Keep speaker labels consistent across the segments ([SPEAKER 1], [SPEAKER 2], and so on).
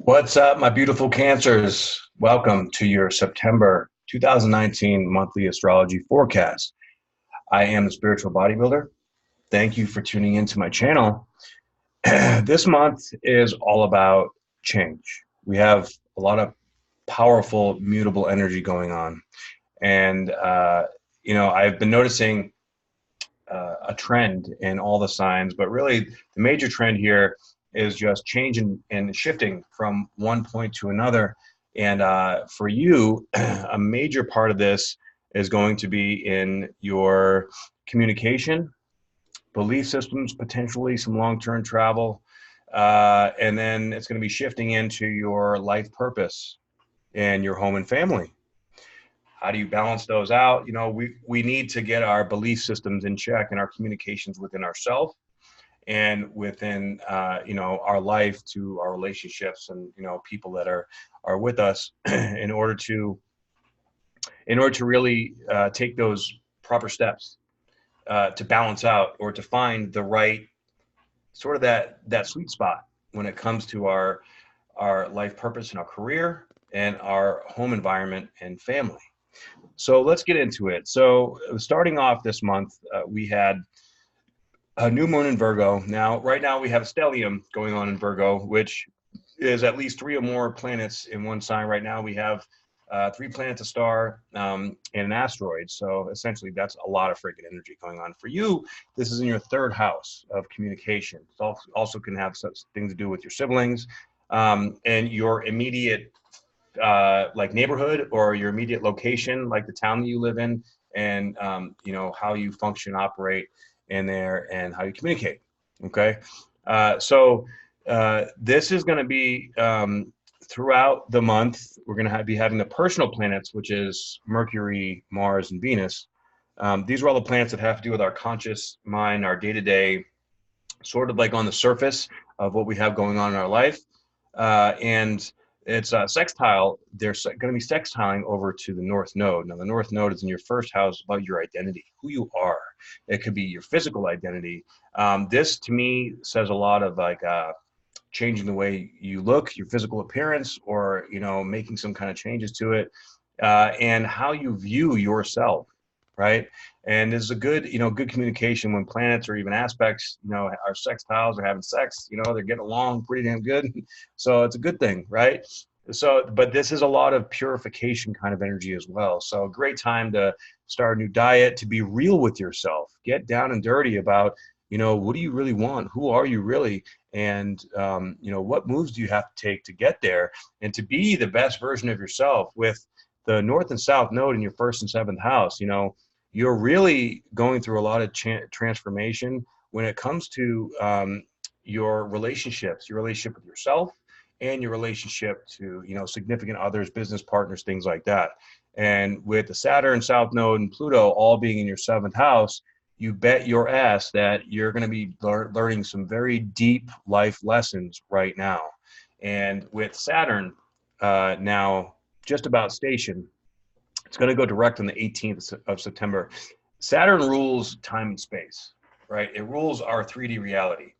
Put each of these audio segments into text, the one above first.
[SPEAKER 1] What's up, my beautiful Cancers? Welcome to your September 2019 monthly astrology forecast. I am the spiritual bodybuilder. Thank you for tuning into my channel. This month is all about change. We have a lot of powerful, mutable energy going on. And, I've been noticing a trend in all the signs, but really the major trend here is just changing and shifting from one point to another. And for you, a major part of this is going to be in your communication, belief systems, potentially some long-term travel, and then it's going to be shifting into your life purpose and your home and family. How do you balance those out? We need to get our belief systems in check and our communications within ourselves and within our life, to our relationships and people that are with us in order to really take those proper steps to balance out, or to find the right sort of that sweet spot when it comes to our life purpose and our career and our home environment and family. So let's get into it. So starting off this month, we had a new moon in Virgo. Now, right now we have a stellium going on in Virgo, which is at least 3 or more planets in one sign. Right now we have 3 planets, a star, and an asteroid. So essentially that's a lot of freaking energy going on. For you, this is in your 3rd house of communication. It also can have such things to do with your siblings and your immediate like neighborhood, or your immediate location, like the town that you live in, and how you function, operate in there, and how you communicate. Okay, so this is going to be throughout the month. We're going to be having the personal planets, which is Mercury, Mars, and Venus. These are all the planets that have to do with our conscious mind, our day-to-day, sort of like on the surface of what we have going on in our life, and it's sextile. They're going to be sextiling over to the North Node. Now, the North Node is in your 1st house, about your identity, who you are. It could be your physical identity. This, to me, says a lot of like changing the way you look, your physical appearance, or making some kind of changes to it, and how you view yourself, right? And this is a good, good communication when planets or even aspects, our sextiles are having sex, they're getting along pretty damn good. So it's a good thing, right? So, but this is a lot of purification kind of energy as well. So a great time to start a new diet, to be real with yourself, get down and dirty about, what do you really want? Who are you really? And, what moves do you have to take to get there, and to be the best version of yourself. With the North and South Node in your 1st and 7th house, you're really going through a lot of transformation when it comes to your relationships, your relationship with yourself, and your relationship to, significant others, business partners, things like that. And with the Saturn, South Node, and Pluto all being in your 7th house, you bet your ass that you're going to be learning some very deep life lessons right now. And with Saturn now just about stationed, it's going to go direct on the 18th of September. Saturn rules time and space, right? It rules our 3D reality.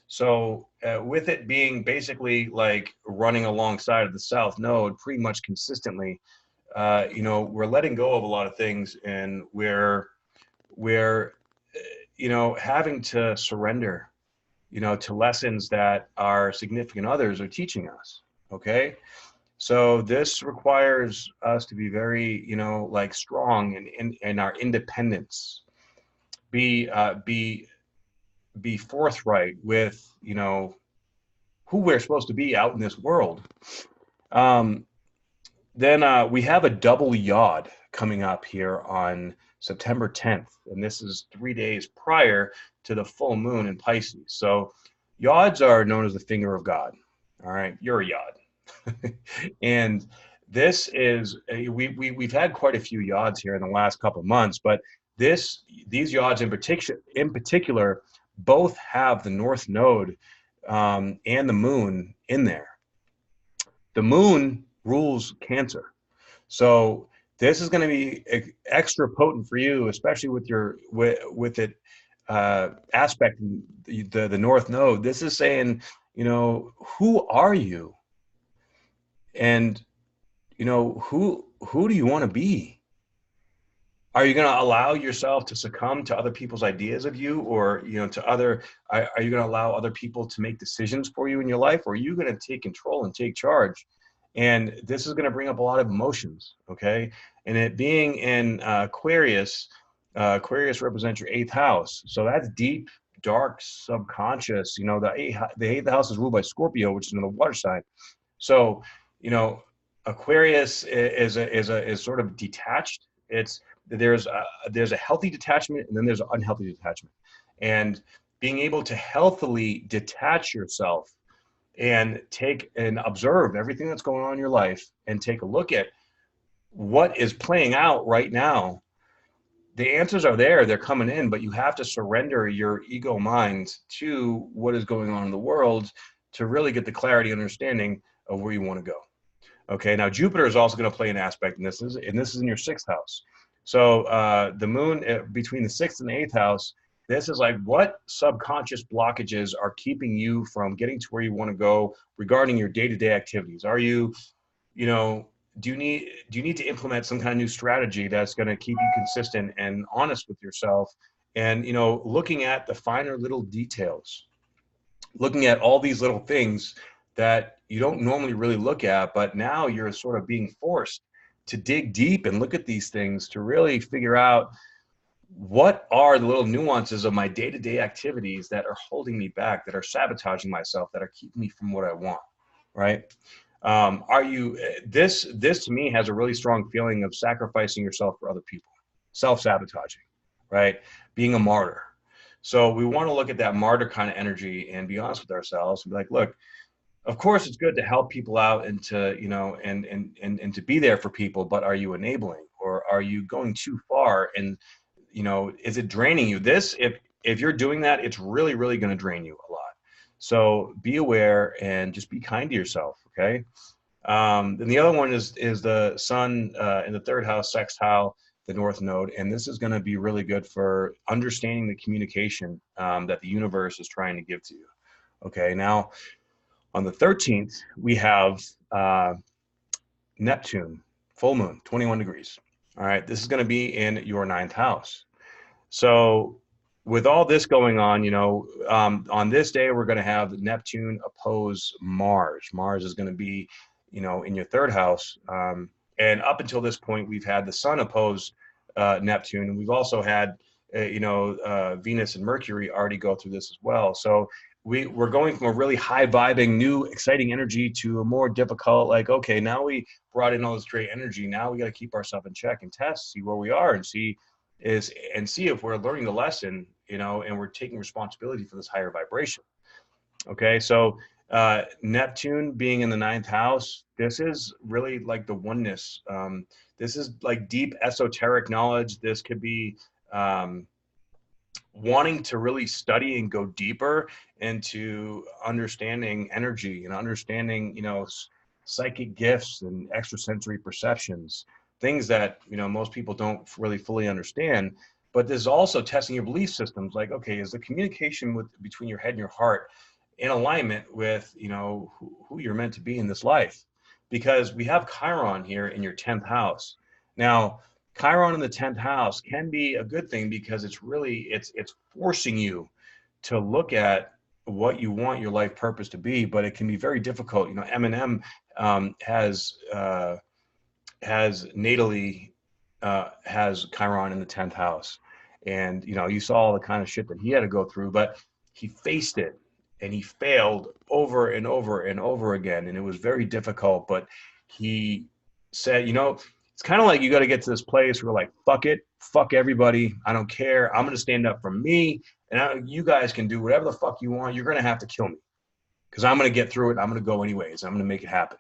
[SPEAKER 1] So with it being basically like running alongside of the South Node pretty much consistently, we're letting go of a lot of things, and we're having to surrender, to lessons that our significant others are teaching us. Okay. So this requires us to be very, like strong in our independence. Be forthright with, who we're supposed to be out in this world. Then we have a double yod coming up here on September 10th, and this is 3 days prior to the full moon in Pisces. So yods are known as the finger of God. All right, you're a yod. And this is we've had quite a few yods here in the last couple of months, but these yods in particular both have the North Node and the moon in there. The moon rules Cancer, so this is going to be extra potent for you, especially with it aspect the North Node. This is saying, who are you? And, you know, who do you want to be? Are you going to allow yourself to succumb to other people's ideas of you, or, you know, are you going to allow other people to make decisions for you in your life? Or are you going to take control and take charge? And this is going to bring up a lot of emotions. Okay. And it being in Aquarius, Aquarius represents your eighth house. So that's deep, dark, subconscious. You know, the eighth house is ruled by Scorpio, which is in the water sign. So, you know, Aquarius is sort of detached. It's there's a healthy detachment, and then there's an unhealthy detachment. And being able to healthily detach yourself and take and observe everything that's going on in your life and take a look at what is playing out right now. The answers are there, they're coming in, but you have to surrender your ego mind to what is going on in the world to really get the clarity and understanding of where you want to go. Okay, now Jupiter is also going to play an aspect, and this is in your sixth house. So the moon between the sixth and the eighth house, this is like what subconscious blockages are keeping you from getting to where you want to go regarding your day-to-day activities. Are you, you know, do you need to implement some kind of new strategy that's going to keep you consistent and honest with yourself, and, you know, looking at the finer little details, looking at all these little things that you don't normally really look at, but now you're sort of being forced to dig deep and look at these things to really figure out what are the little nuances of my day-to-day activities that are holding me back, that are sabotaging myself, that are keeping me from what I want, right? Are you, this to me has a really strong feeling of sacrificing yourself for other people, self-sabotaging, right? Being a martyr. So we want to look at that martyr kind of energy and be honest with ourselves and be like, look, of course it's good to help people out and to, you know, and to be there for people, but are you enabling, or are you going too far? And, you know, is it draining you? If you're doing that, it's really, really going to drain you a lot. So be aware and just be kind to yourself. Okay. And the other one is the sun in the third house, sextile the north node, and this is going to be really good for understanding the communication that the universe is trying to give to you. Okay, now on the 13th we have Neptune, full moon, 21 degrees. All right, this is going to be in your ninth house. So with all this going on, you know, on this day, we're going to have Neptune oppose Mars. Mars is going to be, you know, in your third house. And up until this point, we've had the sun oppose Neptune. And we've also had, Venus and Mercury already go through this as well. So we're going from a really high vibing, new, exciting energy to a more difficult, like, okay, now we brought in all this great energy. Now we got to keep ourselves in check and test, see where we are, and see if we're learning the lesson, you know, and we're taking responsibility for this higher vibration. Okay, so Neptune being in the ninth house, this is really like the oneness. This is like deep esoteric knowledge. This could be wanting to really study and go deeper into understanding energy and understanding, you know, psychic gifts and extrasensory perceptions, things that, you know, most people don't really fully understand. But there's also testing your belief systems. Like, okay, is the communication between your head and your heart in alignment with, you know, who you're meant to be in this life? Because we have Chiron here in your 10th house. Now, Chiron in the 10th house can be a good thing because it's really, it's forcing you to look at what you want your life purpose to be, but it can be very difficult. You know, Eminem has natally has Chiron in the 10th house. And, you know, you saw all the kind of shit that he had to go through, but he faced it and he failed over and over and over again. And it was very difficult, but he said, you know, it's kind of like you got to get to this place where, like, fuck it, fuck everybody. I don't care. I'm going to stand up for me. And you guys can do whatever the fuck you want. You're going to have to kill me because I'm going to get through it. I'm going to go anyways. I'm going to make it happen.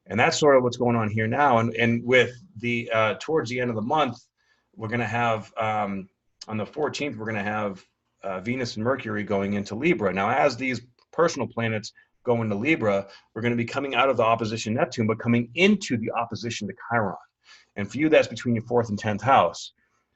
[SPEAKER 1] And that's sort of what's going on here now. And with the towards the end of the month, we're going to have on the 14th, we're going to have Venus and Mercury going into Libra. Now, as these personal planets go into Libra, we're going to be coming out of the opposition Neptune, but coming into the opposition to Chiron. And for you, that's between your 4th and 10th house.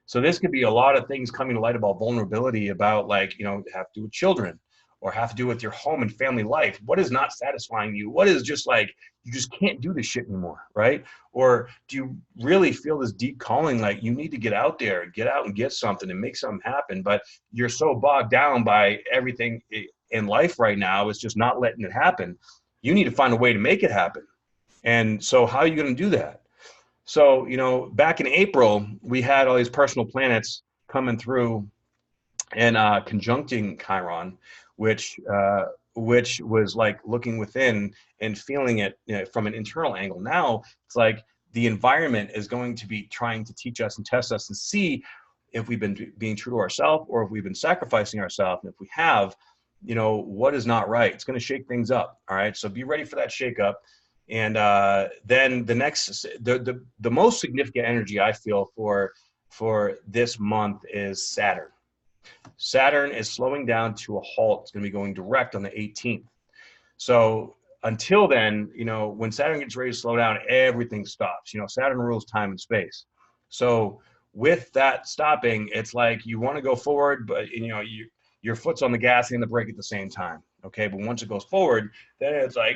[SPEAKER 1] So this could be a lot of things coming to light about vulnerability, about, like, you know, have to do with children, or have to do with your home and family life? What is not satisfying you? What is just like, you just can't do this shit anymore, right? Or do you really feel this deep calling, like you need to get out there, get out and get something and make something happen, but you're so bogged down by everything in life right now, it's just not letting it happen. You need to find a way to make it happen. And so how are you going to do that? So, you know, back in April, we had all these personal planets coming through and conjuncting Chiron, which was like looking within and feeling it, you know, from an internal angle. Now it's like the environment is going to be trying to teach us and test us and see if we've been being true to ourselves or if we've been sacrificing ourselves. And if we have, you know, what is not right? It's going to shake things up. All right. So be ready for that shake up. And then the most significant energy I feel for this month is Saturn. Saturn is slowing down to a halt. It's going to be going direct on the 18th. So until then, you know, when Saturn gets ready to slow down, everything stops. You know, Saturn rules time and space. So with that stopping, it's like you want to go forward, but you know, your foot's on the gas and the brake at the same time. Okay, but once it goes forward, then it's like,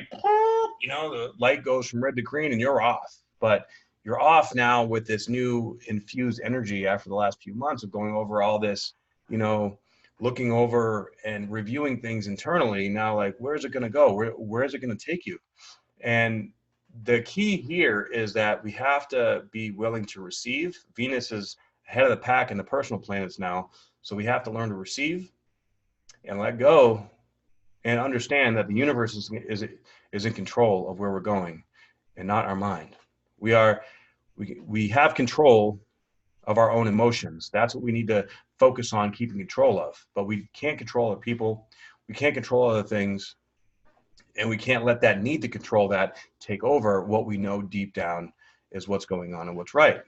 [SPEAKER 1] you know, the light goes from red to green and you're off. But you're off now with this new infused energy after the last few months of going over all this, you know, looking over and reviewing things internally. Now, like, where's it going to go? Where is it going to take you? And the key here is that we have to be willing to receive. Venus is ahead of the pack in the personal planets now. So we have to learn to receive and let go and understand that the universe is in control of where we're going and not our mind. We have control of our own emotions. That's what we need to focus on keeping control of. But we can't control other people. We can't control other things. And we can't let that need to control that take over what we know deep down is what's going on and what's right.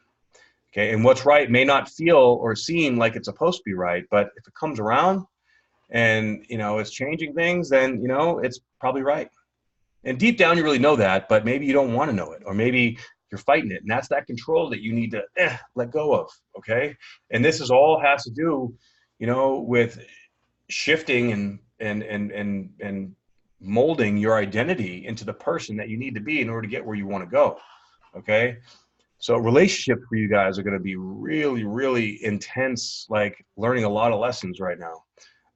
[SPEAKER 1] Okay, and what's right may not feel or seem like it's supposed to be right, but if it comes around and, you know, it's changing things, then, you know, it's probably right. And deep down, you really know that, but maybe you don't want to know it, or maybe you're fighting it. And that's that control that you need to let go of. Okay. And this is all has to do, you know, with shifting and molding your identity into the person that you need to be in order to get where you want to go. Okay. So relationships for you guys are going to be really, really intense, like learning a lot of lessons right now.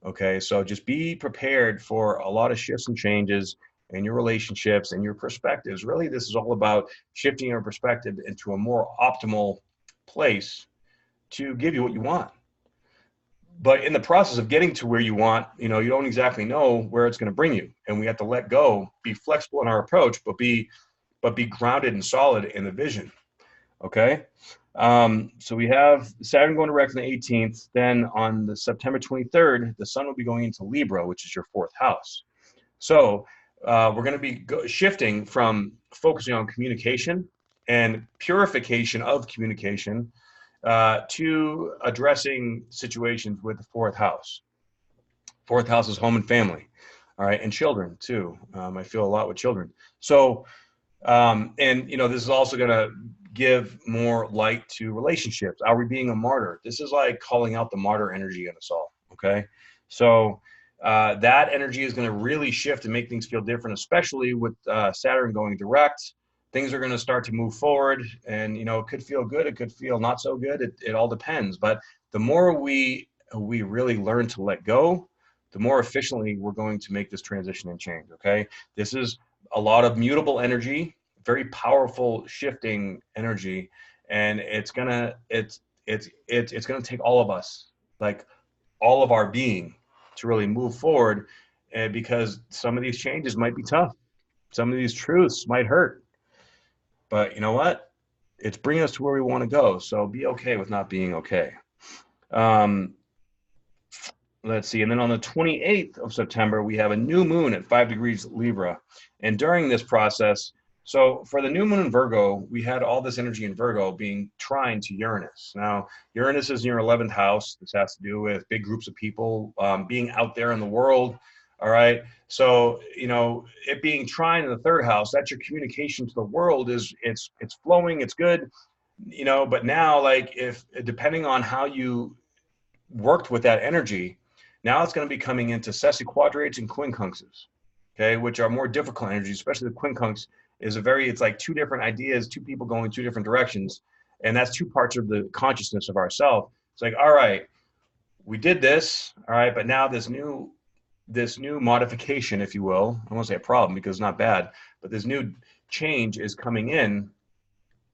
[SPEAKER 1] Okay. So just be prepared for a lot of shifts and changes in your relationships and your perspectives. Really, this is all about shifting your perspective into a more optimal place to give you what you want. But in the process of getting to where you want, you know, you don't exactly know where it's going to bring you. And we have to let go, be flexible in our approach, but be grounded and solid in the vision. Okay. So we have Saturn going direct on the 18th. Then on the September 23rd, the sun will be going into Libra, which is your fourth house. So we're going to be shifting from focusing on communication and purification of communication to addressing situations with the fourth house. Fourth house is home and family, all right, and children too. I feel a lot with children. So, and you know, this is also going to give more light to relationships. Are we being a martyr? This is like calling out the martyr energy in us all. Okay, so that energy is going to really shift and make things feel different, especially with Saturn going direct. Things are going to start to move forward, and you know, it could feel good, it could feel not so good. It all depends. But the more we really learn to let go, the more efficiently we're going to make this transition and change. Okay, this is a lot of mutable energy, very powerful shifting energy, and it's gonna take all of us, like all of our being, to really move forward, because some of these changes might be tough. Some of these truths might hurt. But you know what? It's bringing us to where we want to go. So be okay with not being okay. Let's see. And then on the 28th of September, we have a new moon at 5 degrees Libra. And during this process, so for the new moon in Virgo, we had all this energy in Virgo being trine to Uranus. Now, Uranus is in your 11th house. This has to do with big groups of people being out there in the world. All right. So, you know, it being trine in the third house, that's your communication to the world, is it's flowing, it's good, you know, but now, like, if depending on how you worked with that energy, Now it's going to be coming into sesquiquadrates and quincunxes, okay, which are more difficult energies, especially the quincunx is it's like two different ideas, two people going two different directions. And that's two parts of the consciousness of ourself. It's like, all right, we did this, all right, but now this new modification, if you will, I won't say a problem because it's not bad, but this new change is coming in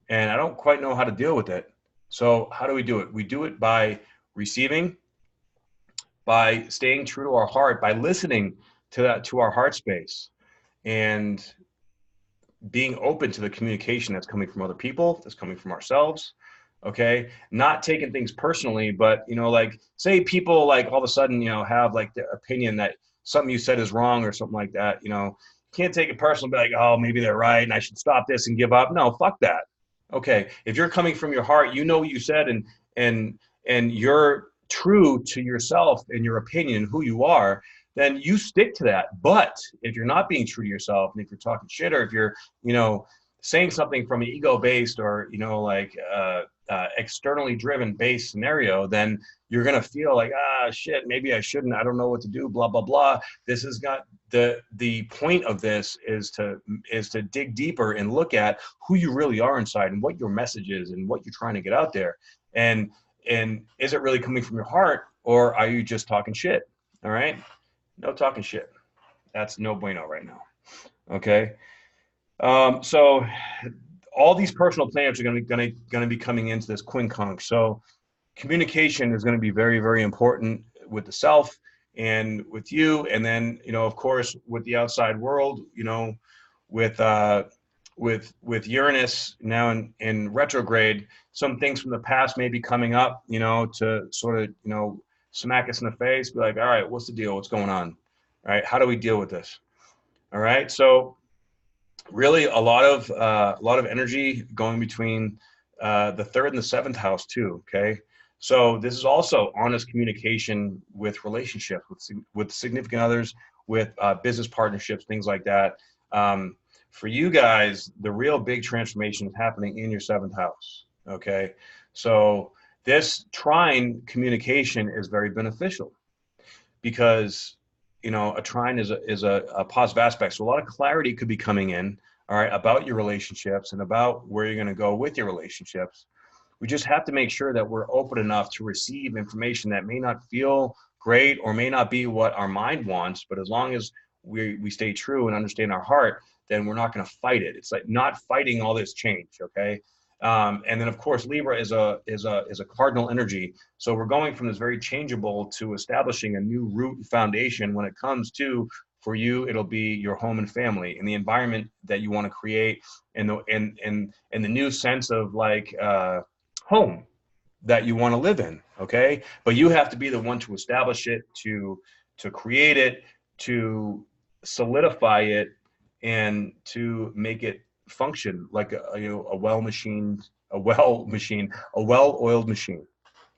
[SPEAKER 1] and I don't quite know how to deal with it. So how do we do it? We do it by receiving, by staying true to our heart, by listening to our heart space, and being open to the communication that's coming from other people, that's coming from ourselves. Okay, not taking things personally, but like say people like all of a sudden have like the opinion that something you said is wrong or something like that. You can't take it personally, be like, oh, maybe they're right and I should stop this and give up. No, fuck that. Okay, if you're coming from your heart, you know what you said, and you're true to yourself and your opinion, who you are, then you stick to that. But if you're not being true to yourself, and if you're talking shit, or if you're saying something from an ego-based or externally driven based scenario, then you're gonna feel like, shit, maybe I shouldn't, I don't know what to do, blah blah blah. This is not the point of this is to dig deeper and look at who you really are inside and what your message is and what you're trying to get out there, and is it really coming from your heart, or are you just talking shit? All right, no talking shit. That's no bueno right now. Okay. So all these personal planets are going to be coming into this quincunx. So communication is going to be very, very important with the self and with you, and then of course with the outside world. With Uranus now in retrograde, some things from the past may be coming up. To sort of smack us in the face, be like, all right, what's the deal? What's going on? All right, how do we deal with this? All right, so really a lot of energy going between the 3rd and the 7th house too. Okay, so this is also honest communication with relationships, with significant others, with business partnerships, things like that. For you guys, the real big transformation is happening in your 7th house. Okay, so this trine communication is very beneficial because a trine is a positive aspect. So a lot of clarity could be coming in, all right, about your relationships and about where you're going to go with your relationships. We just have to make sure that we're open enough to receive information that may not feel great or may not be what our mind wants, but as long as we stay true and understand our heart, then we're not going to fight it. It's like not fighting all this change. Okay. And then of course Libra is a cardinal energy. So we're going from this very changeable to establishing a new root and foundation. When it comes to, for you, it'll be your home and family and the environment that you want to create, and the new sense of like home that you want to live in. Okay, but you have to be the one to establish it, to create it, to solidify it, and to make it function like a well-oiled machine.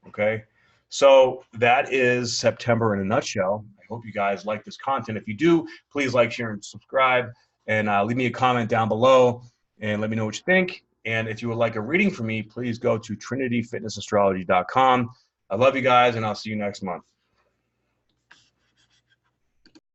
[SPEAKER 1] Okay, so that is September in a nutshell. I hope you guys like this content. If you do, please like, share, and subscribe, and leave me a comment down below and let me know what you think. And if you would like a reading from me, please go to trinityfitnessastrology.com. I love you guys, and I'll see you next month.